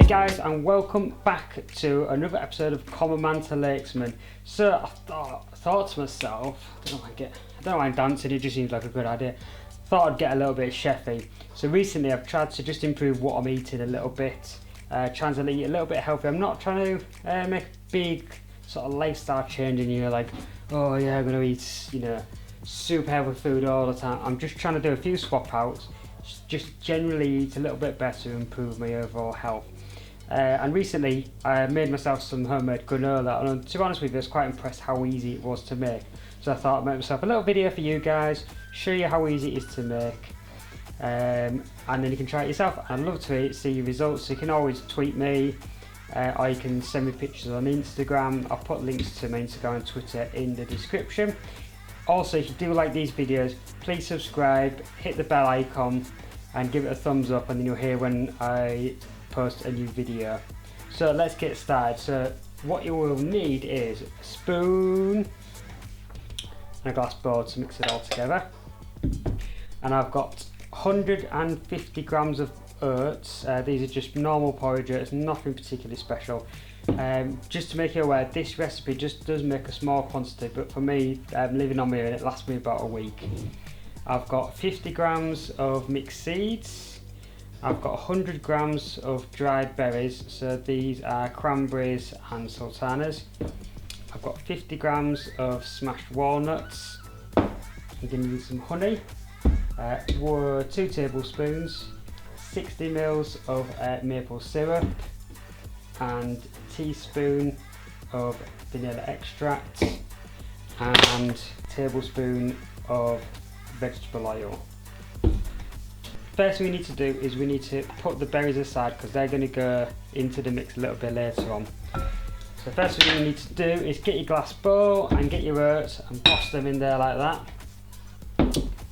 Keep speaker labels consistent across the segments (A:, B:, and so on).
A: guys, and welcome back to another episode of Common Man to Lakesman. So I thought to myself, I don't know why I'm dancing, it just seems like a good idea. Thought I'd get a little bit chefy. So recently I've tried to just improve what I'm eating a little bit, trying to eat a little bit healthy. I'm not trying to make a big sort of lifestyle change and like, oh yeah, I'm going to eat, super healthy food all the time. I'm just trying to do a few swap outs, just generally eat a little bit better, improve my overall health. And recently I made myself some homemade granola, and to be honest with you, I was quite impressed how easy it was to make. So I thought I'd make myself a little video for you guys, show you how easy it is to make, and then you can try it yourself. I'd love to see your results, so you can always tweet me, or you can send me pictures on Instagram. I'll put links to my Instagram and Twitter in the description. Also, if you do like these videos, please subscribe, hit the bell icon and give it a thumbs up, and then you'll hear when I post a new video. So let's get started. So what you will need is a spoon and a glass bowl to mix it all together. And I've got 150 grams of oats. These are just normal porridge oats, nothing particularly special. Just to make you aware, this recipe just does make a small quantity, but for me, living on me, it lasts me about a week. I've got 50 grams of mixed seeds. I've got 100 grams of dried berries, so these are cranberries and sultanas. I've got 50 grams of smashed walnuts. I'm going to use some honey, 2 tablespoons, 60 ml of maple syrup, and a teaspoon of vanilla extract, and a tablespoon of vegetable oil. First thing we need to do is we need to put the berries aside because they're going to go into the mix a little bit later on. So first thing you need to do is get your glass bowl and get your oats and toss them in there like that.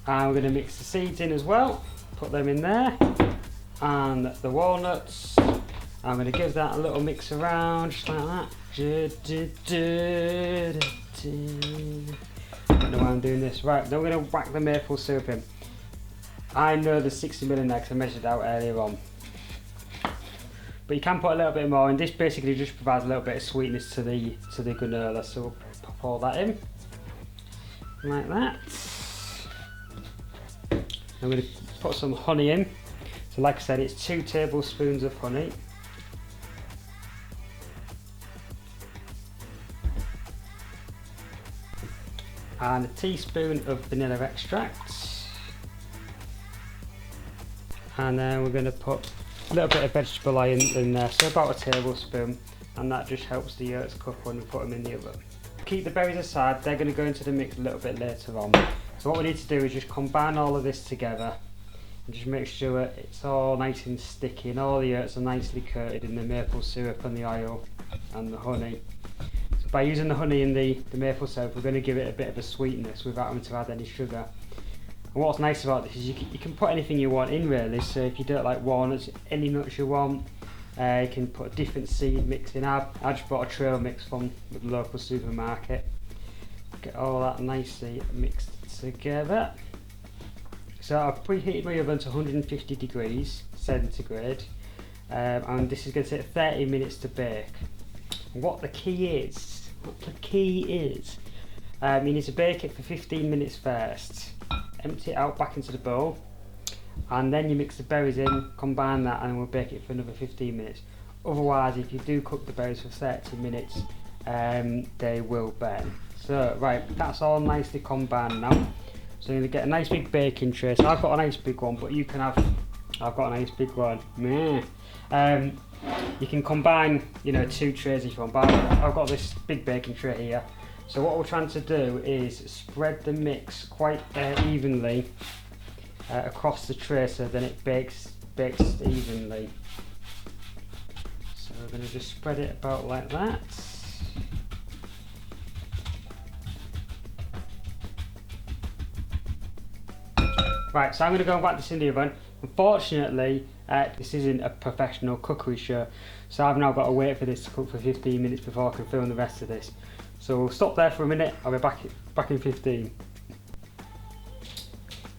A: And we're going to mix the seeds in as well, put them in there, and the walnuts. I'm going to give that a little mix around just like that. I don't know why I'm doing this. Right, then we're going to whack the maple syrup in. I know there's 60 ml in there because I measured it out earlier on. But you can put a little bit more, and this basically just provides a little bit of sweetness to the granola. So we'll pop all that in, like that. I'm going to put some honey in. So like I said, it's 2 tablespoons of honey. And a teaspoon of vanilla extract. And then we're going to put a little bit of vegetable oil in there, so about a tablespoon, and that just helps the oats cook when we put them in the oven. Keep the berries aside, they're going to go into the mix a little bit later on. So what we need to do is just combine all of this together and just make sure it's all nice and sticky and all the oats are nicely coated in the maple syrup and the oil and the honey. So by using the honey and the maple syrup, we're going to give it a bit of a sweetness without having to add any sugar. And what's nice about this is you can put anything you want in really, so if you don't like walnuts, any nuts you want, you can put a different seed mix in. I just bought a trail mix from the local supermarket. Get all that nicely mixed together. So I've preheated my oven to 150 degrees centigrade, and this is going to take 30 minutes to bake. And what the key is, you need to bake it for 15 minutes first. Empty it out back into the bowl, and then you mix the berries in, combine that, and we'll bake it for another 15 minutes. Otherwise, if you do cook the berries for 30 minutes, they will burn. So right, that's all nicely combined now. So you're going to get a nice big baking tray. So I've got a nice big one, but you can have, I've got a nice big one. You can combine 2 trays if you want, but I've got this big baking tray here. So what we're trying to do is spread the mix quite evenly across the tray, so then it bakes evenly. So we're going to just spread it about like that. Right, so I'm going to go and whack this in the oven. Unfortunately, this isn't a professional cookery show, so I've now got to wait for this to cook for 15 minutes before I can film the rest of this. So we'll stop there for a minute, I'll be back in 15.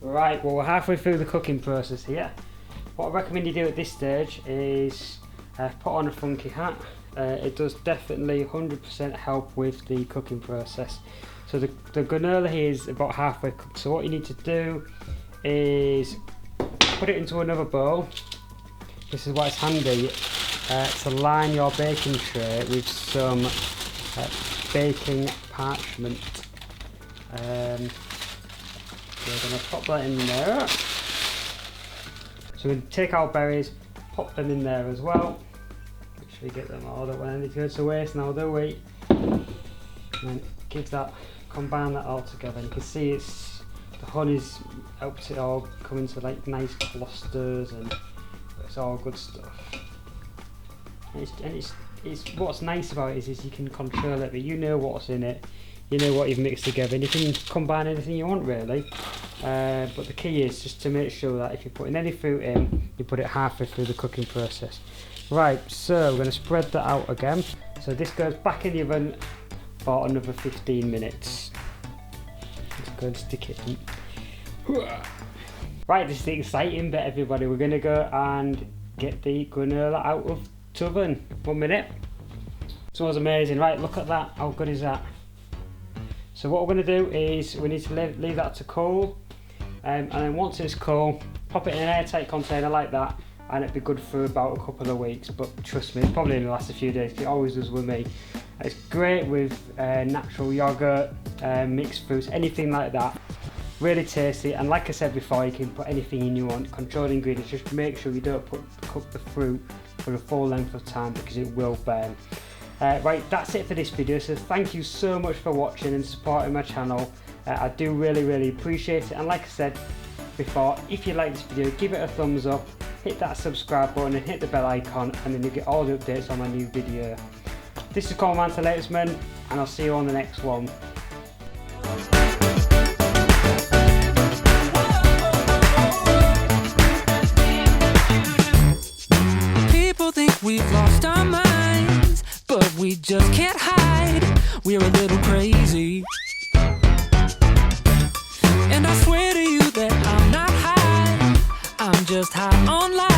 A: Right, well we're halfway through the cooking process here. What I recommend you do at this stage is put on a funky hat. It does definitely 100% help with the cooking process. So the granola here is about halfway cooked, so what you need to do is put it into another bowl. This is why it's handy to line your baking tray with some baking parchment. We're going to pop that in there. So we take our berries, pop them in there as well. Make sure you get them all, don't want any to go to waste now, do we? And then combine that all together. And you can see the honey's helps it all come into like nice clusters, and it's all good stuff. And it's what's nice about it is you can control it, but you know what's in it, you know what you've mixed together, and you can combine anything you want really. But the key is just to make sure that if you're putting any fruit in, you put it halfway through the cooking process. Right, so we're going to spread that out again. So this goes back in the oven for another 15 minutes. Let's go and stick it in. Right, this is the exciting bit, everybody. We're going to go and get the granola out of the oven. 1 minute. Smells amazing. Right, look at that. How good is that? So what we're going to do is we need to leave that to cool, and then once it's cool, pop it in an airtight container like that, and it'll be good for about a couple of weeks. But trust me, it's probably going to last a few days. It always does with me. It's great with natural yogurt, mixed fruits, anything like that. Really tasty, and like I said before, you can put anything in you want. Control the ingredients. Just make sure you don't cook the fruit for the full length of time, because it will burn. Right, that's it for this video, so thank you so much for watching and supporting my channel. I do really appreciate it, and like I said before, if you like this video, give it a thumbs up, hit that subscribe button and hit the bell icon, and then you get all the updates on my new video. This is Candlelighters Trust, and I'll see you on the next one.
B: People think we've lost our minds, but we just can't hide. We're a little crazy. And I swear to you that I'm not high, I'm just high on life.